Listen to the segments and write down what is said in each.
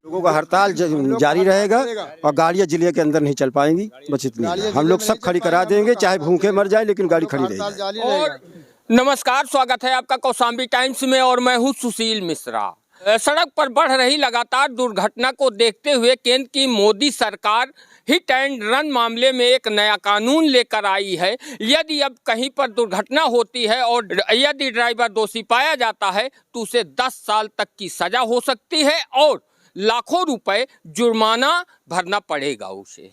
लोगों का हड़ताल जारी रहेगा और गाड़ियां जिले के अंदर नहीं चल पाएंगी, बस इतनी। हम लोग सब खड़ी करा देंगे, चाहे भूखे मर जाए, लेकिन गाड़ी खड़ी रहेगी। और नमस्कार, स्वागत है आपका कौशाम्बी टाइम्स में और मैं हूं सुशील मिश्रा। सड़क पर बढ़ रही लगातार दुर्घटना को देखते हुए केंद्र की मोदी सरकार हिट एंड रन मामले में एक नया कानून लेकर आई है। यदि अब कहीं पर दुर्घटना होती है और यदि ड्राइवर दोषी पाया जाता है तो उसे 10 साल तक की सजा हो सकती है और लाखों रुपए जुर्माना भरना पड़ेगा उसे।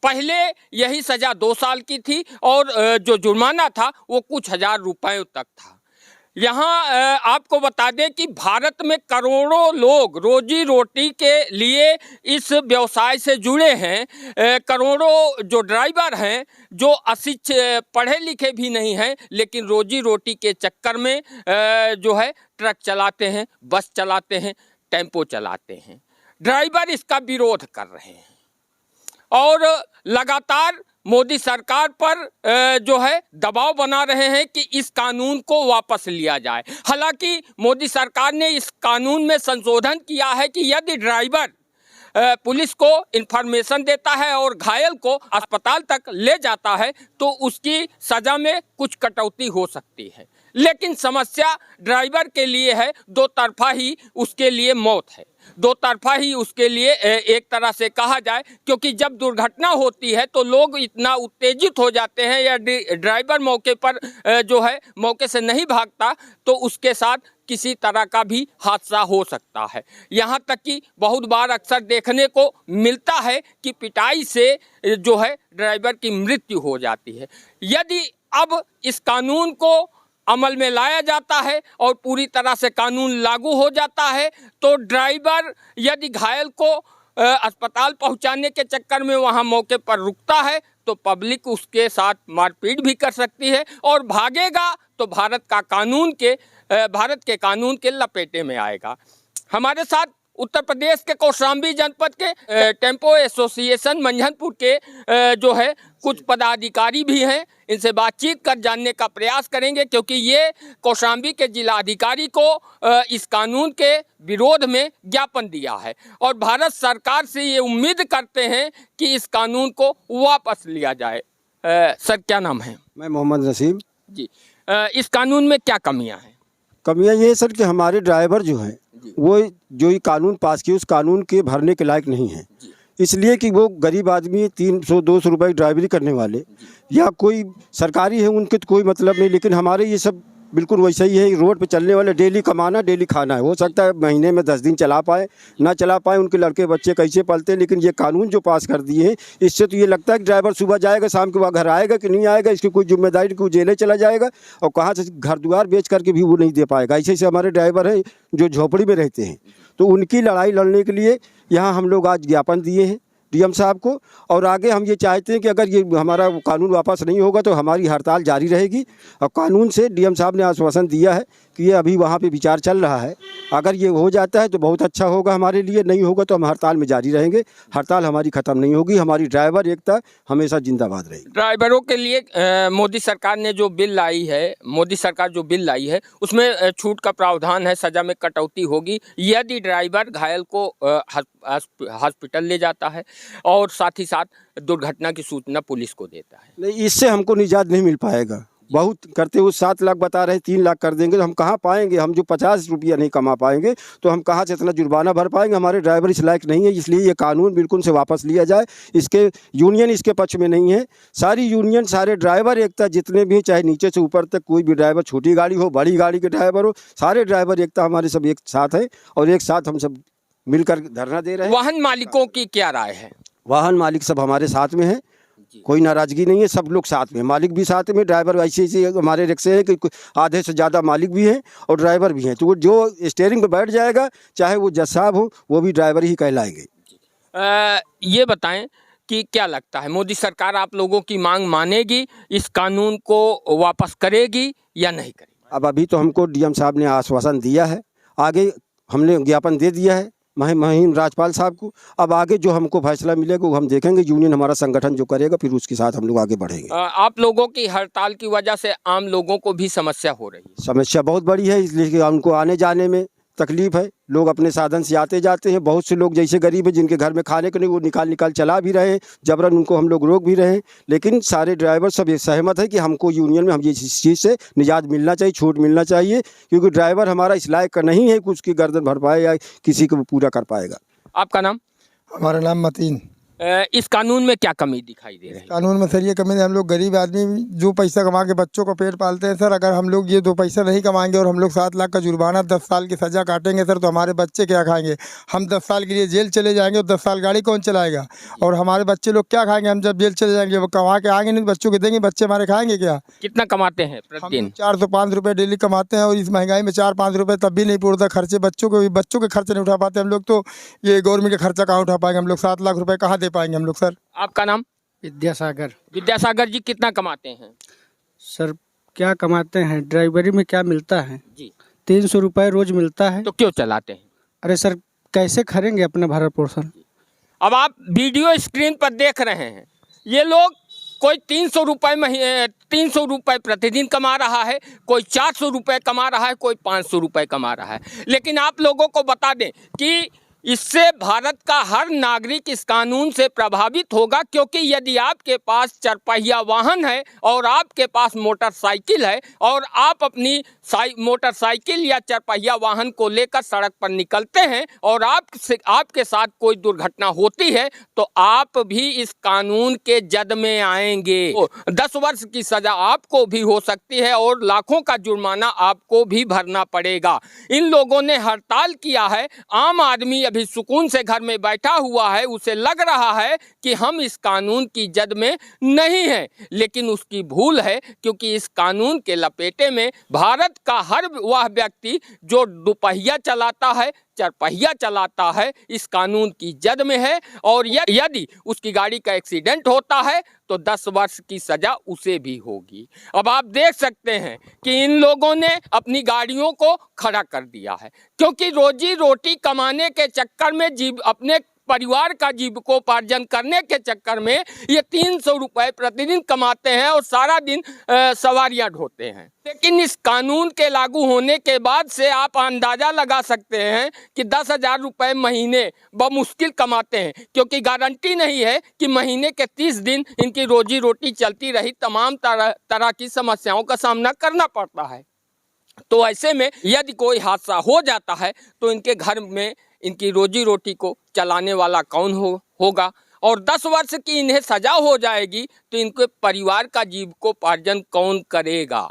पहले यही सजा 2 साल की थी और जो जुर्माना था वो कुछ हजार रुपयों तक था। यहाँ आपको बता दें कि भारत में करोड़ों लोग रोजी रोटी के लिए इस व्यवसाय से जुड़े हैं। करोड़ों जो ड्राइवर हैं जो अशिक्षित पढ़े लिखे भी नहीं हैं, लेकिन रोजी रोटी के चक्कर में जो है ट्रक चलाते हैं, बस चलाते हैं, टेम्पो चलाते हैं। ड्राइवर इसका विरोध कर रहे हैं और लगातार मोदी सरकार पर जो है दबाव बना रहे हैं कि इस कानून को वापस लिया जाए। हालांकि मोदी सरकार ने इस कानून में संशोधन किया है कि यदि ड्राइवर पुलिस को इन्फॉर्मेशन देता है और घायल को अस्पताल तक ले जाता है तो उसकी सजा में कुछ कटौती हो सकती है। लेकिन समस्या ड्राइवर के लिए है, दो तरफा ही उसके लिए मौत है, दो तरफा ही उसके लिए एक तरह से कहा जाए, क्योंकि जब दुर्घटना होती है तो लोग इतना उत्तेजित हो जाते हैं या ड्राइवर मौके पर जो है मौके से नहीं भागता तो उसके साथ किसी तरह का भी हादसा हो सकता है। यहाँ तक कि बहुत बार अक्सर देखने को मिलता है कि पिटाई से जो है ड्राइवर की मृत्यु हो जाती है। यदि अब इस कानून को अमल में लाया जाता है और पूरी तरह से कानून लागू हो जाता है तो ड्राइवर यदि घायल को अस्पताल पहुंचाने के चक्कर में वहां मौके पर रुकता है तो पब्लिक उसके साथ मारपीट भी कर सकती है और भागेगा तो भारत के कानून के लपेटे में आएगा। हमारे साथ उत्तर प्रदेश के कौशाम्बी जनपद के टेम्पो एसोसिएशन मंझनपुर के जो है कुछ पदाधिकारी भी हैं। इनसे बातचीत कर जानने का प्रयास करेंगे, क्योंकि ये कौशाम्बी के जिलाधिकारी को इस कानून के विरोध में ज्ञापन दिया है और भारत सरकार से ये उम्मीद करते हैं कि इस कानून को वापस लिया जाए। सर, क्या नाम है? मैं मोहम्मद नसीम जी। इस कानून में क्या कमियां हैं? कमियां ये है सर कि हमारे ड्राइवर जो हैं वो जो ये कानून पास किए उस कानून के भरने के लायक नहीं है, इसलिए कि वो गरीब आदमी 300-200 रुपये ड्राइवरी करने वाले या कोई सरकारी है उनके तो कोई मतलब नहीं, लेकिन हमारे ये सब बिल्कुल वैसा ही है। रोड पे चलने वाले डेली कमाना डेली खाना है। हो सकता है महीने में 10 दिन चला पाए, ना चला पाए, उनके लड़के बच्चे कैसे पलते हैं। लेकिन ये कानून जो पास कर दिए हैं इससे तो ये लगता है कि ड्राइवर सुबह जाएगा शाम के बाद घर आएगा कि नहीं आएगा, इसकी कोई जिम्मेदारी, कोई जेलें चला जाएगा और कहाँ से घर द्वार बेच करके भी वो नहीं दे पाएगा। ऐसे ऐसे हमारे ड्राइवर हैं जो झोपड़ी में रहते हैं, तो उनकी लड़ाई लड़ने के लिए यहाँ हम लोग आज ज्ञापन दिए हैं डीएम साहब को। और आगे हम ये चाहते हैं कि अगर ये हमारा कानून वापस नहीं होगा तो हमारी हड़ताल जारी रहेगी। और कानून से डीएम साहब ने आश्वासन दिया है कि ये अभी वहाँ पे विचार चल रहा है, अगर ये हो जाता है तो बहुत अच्छा होगा हमारे लिए, नहीं होगा तो हम हड़ताल में जारी रहेंगे। हड़ताल हमारी ख़त्म नहीं होगी, हमारी ड्राइवर एकता हमेशा जिंदाबाद रहेगी। ड्राइवरों के लिए मोदी सरकार ने जो बिल लाई है, उसमें छूट का प्रावधान है, सजा में कटौती होगी यदि ड्राइवर घायल को हॉस्पिटल ले जाता है और साथ ही साथ दुर्घटना की सूचना पुलिस को देता है। नहीं, इससे हमको निजात नहीं मिल पाएगा। बहुत करते हुए 7 लाख बता रहे, 3 लाख कर देंगे तो हम कहाँ पाएंगे? हम जो 50 रुपया नहीं कमा पाएंगे तो हम कहाँ से इतना जुर्माना भर पाएंगे? हमारे ड्राइवर इस लायक नहीं है, इसलिए ये कानून बिल्कुल से वापस लिया जाए। इसके यूनियन इसके पक्ष में नहीं है, सारी यूनियन, सारे ड्राइवर एकता जितने भी, चाहे नीचे से ऊपर तक कोई भी ड्राइवर, छोटी गाड़ी हो बड़ी गाड़ी के ड्राइवर हो, सारे ड्राइवर एकता हमारे सब एक साथ है और एक साथ हम सब मिलकर धरना दे रहे हैं। वाहन मालिकों की क्या राय है? वाहन मालिक सब हमारे साथ में है, कोई नाराजगी नहीं है, सब लोग साथ में, मालिक भी साथ में, ड्राइवर ऐसे ऐसे हमारे रिक्शे हैं कि आधे से ज़्यादा मालिक भी हैं और ड्राइवर भी हैं। तो वो जो स्टीयरिंग पे बैठ जाएगा चाहे वो जज साहब हो वो भी ड्राइवर ही कहलाएंगे। ये बताएं कि क्या लगता है मोदी सरकार आप लोगों की मांग मानेगी, इस कानून को वापस करेगी या नहीं करेगी? अब अभी तो हमको डीएम साहब ने आश्वासन दिया है, आगे हमने ज्ञापन दे दिया है महिम राजपाल साहब को। अब आगे जो हमको फैसला मिलेगा वो हम देखेंगे, यूनियन हमारा संगठन जो करेगा फिर उसके साथ हम लोग आगे बढ़ेंगे। आप लोगों की हड़ताल की वजह से आम लोगों को भी समस्या हो रही है। समस्या बहुत बड़ी है, इसलिए कि उनको आने जाने में तकलीफ है। लोग अपने साधन से आते जाते हैं। बहुत से लोग जैसे गरीब है जिनके घर में खाने को नहीं, वो निकाल चला भी रहे हैं, जबरन उनको हम लोग रोक भी रहे हैं। लेकिन सारे ड्राइवर सब ये सहमत है कि हमको यूनियन में हम ये इस चीज़ से निजात मिलना चाहिए, छूट मिलना चाहिए, क्योंकि ड्राइवर हमारा इस लायक का नहीं है कि उसकी गर्दन भर पाए या किसी को पूरा कर पाएगा। आपका नाम? हमारा नाम मतीन। इस कानून में क्या कमी दिखाई दे रही है? कानून में सर ये कमी है, हम लोग गरीब आदमी जो पैसा कमा के बच्चों को पेट पालते हैं सर, अगर हम लोग ये 2 पैसा नहीं कमाएंगे और हम लोग 7 लाख का जुर्माना 10 साल की सज़ा काटेंगे सर, तो हमारे बच्चे क्या खाएंगे? हम 10 साल के लिए जेल चले जाएंगे और 10 साल गाड़ी कौन चलाएगा? और हमारे बच्चे लोग क्या खाएंगे? हम जब जेल चले जाएंगे वो कमा के आएंगे नहीं, बच्चों को देंगे, बच्चे हमारे खाएंगे क्या? कितना कमाते हैं हम प्रतिदिन? 405 रुपये डेली कमाते हैं और इस महंगाई में 4-5 रुपये तब भी नहीं पूरता खर्चे। बच्चों के खर्चे नहीं उठा पाते हम लोग, तो ये गवर्नमेंट का खर्चा कहाँ उठा पाएंगे? हम लोग 7 लाख रुपये कहाँ दे पाएंगे हम लोग सर? आपका नाम? विद्यासागर। विद्यासागर जी, कितना कमाते हैं? सर क्या कमाते हैं, ड्राइवरी में क्या मिलता है जी? 300 रुपये रोज मिलता है। तो क्यों चलाते हैं? अरे सर कैसे खरेंगे अपना भरण पोषण? अब आप वीडियो स्क्रीन पर देख रहे हैं, ये लोग कोई 300 रुपये प्रतिदिन कमा रहा है, कोई 400 रुपये कमा रहा है, कोई 500 रुपये कमा रहा है। लेकिन आप लोगों को बता दें कि इससे भारत का हर नागरिक इस कानून से प्रभावित होगा, क्योंकि यदि आपके पास 4 पहिया वाहन है और आपके पास मोटरसाइकिल है और आप अपनी मोटरसाइकिल या 4 पहिया वाहन को लेकर सड़क पर निकलते हैं और आपके साथ कोई दुर्घटना होती है, तो आप भी इस कानून के जद में आएंगे। 10 वर्ष की सजा आपको भी हो सकती है और लाखों का जुर्माना आपको भी भरना पड़ेगा। इन लोगों ने हड़ताल किया है, आम आदमी अभी सुकून से घर में बैठा हुआ है, उसे लग रहा है कि हम इस कानून की जद में नहीं हैं, लेकिन उसकी भूल है, क्योंकि इस कानून के लपेटे में भारत का हर वह व्यक्ति जो 2 पहिया चलाता है, 4 पहिया चलाता है, इस कानून की जद में है। और यदि उसकी गाड़ी का एक्सीडेंट होता है तो 10 वर्ष की सजा उसे भी होगी। अब आप देख सकते हैं कि इन लोगों ने अपनी गाड़ियों को खड़ा कर दिया है, क्योंकि रोजी रोटी कमाने के चक्कर में अपने परिवार का जीविकोपार्जन करने के चक्कर में ये 300 रुपये प्रतिदिन कमाते हैं और सारा दिन सवारियां ढोते हैं। लेकिन इस कानून के लागू होने के बाद से आप अंदाजा लगा सकते हैं कि 10,000 रुपये महीने बमुश्किल कमाते हैं, क्योंकि गारंटी नहीं है कि महीने के 30 दिन इनकी रोजी रोटी चलती रही। तमाम तरह की समस्याओं का सामना करना पड़ता है। तो ऐसे में यदि कोई हादसा हो जाता है तो इनके घर में इनकी रोजी रोटी को चलाने वाला कौन होगा? और 10 वर्ष की इन्हें सजा हो जाएगी तो इनके परिवार का जीविकोपार्जन कौन करेगा?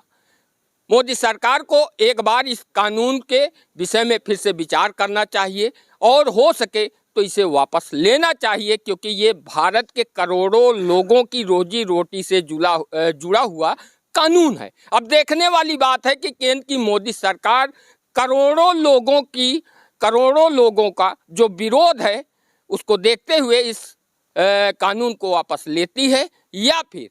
मोदी सरकार को एक बार इस कानून के विषय में फिर से विचार करना चाहिए और हो सके तो इसे वापस लेना चाहिए, क्योंकि ये भारत के करोड़ों लोगों की रोजी रोटी से जुड़ा हुआ कानून है। अब देखने वाली बात है कि केंद्र की मोदी सरकार करोड़ों लोगों का जो विरोध है उसको देखते हुए इस कानून को वापस लेती है या फिर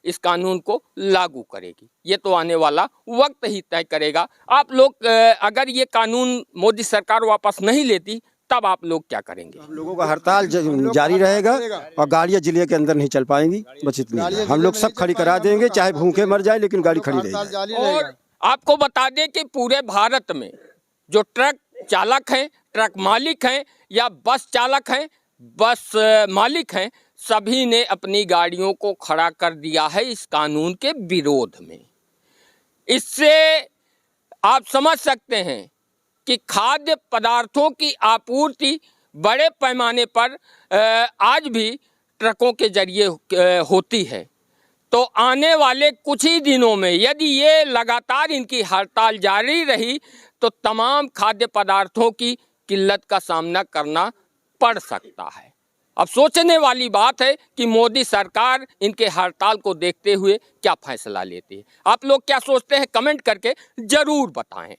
इस कानून को लागू करेगी। ये तो आने वाला वक्त ही तय करेगा। आप लोग अगर ये कानून मोदी सरकार वापस नहीं लेती तब आप लोग क्या करेंगे? हम लोगों का हड़ताल जारी रहेगा और गाड़ियां जिले के अंदर नहीं चल पाएंगी, बस इतनी। हम लोग सब खड़ी करा देंगे, चाहे भूखे मर जाए, लेकिन गाड़ी खड़ी रहेगी। और आपको बता दें कि पूरे भारत में जो ट्रक चालक हैं, ट्रक मालिक हैं या बस चालक हैं, बस मालिक हैं, सभी ने अपनी गाड़ियों को खड़ा कर दिया है इस कानून के विरोध में। इससे आप समझ सकते हैं कि खाद्य पदार्थों की आपूर्ति बड़े पैमाने पर आज भी ट्रकों के जरिए होती है। तो आने वाले कुछ ही दिनों में यदि ये लगातार इनकी हड़ताल जारी रही तो तमाम खाद्य पदार्थों की किल्लत का सामना करना पड़ सकता है। अब सोचने वाली बात है कि मोदी सरकार इनके हड़ताल को देखते हुए क्या फैसला लेती है। आप लोग क्या सोचते हैं, कमेंट करके जरूर बताएं।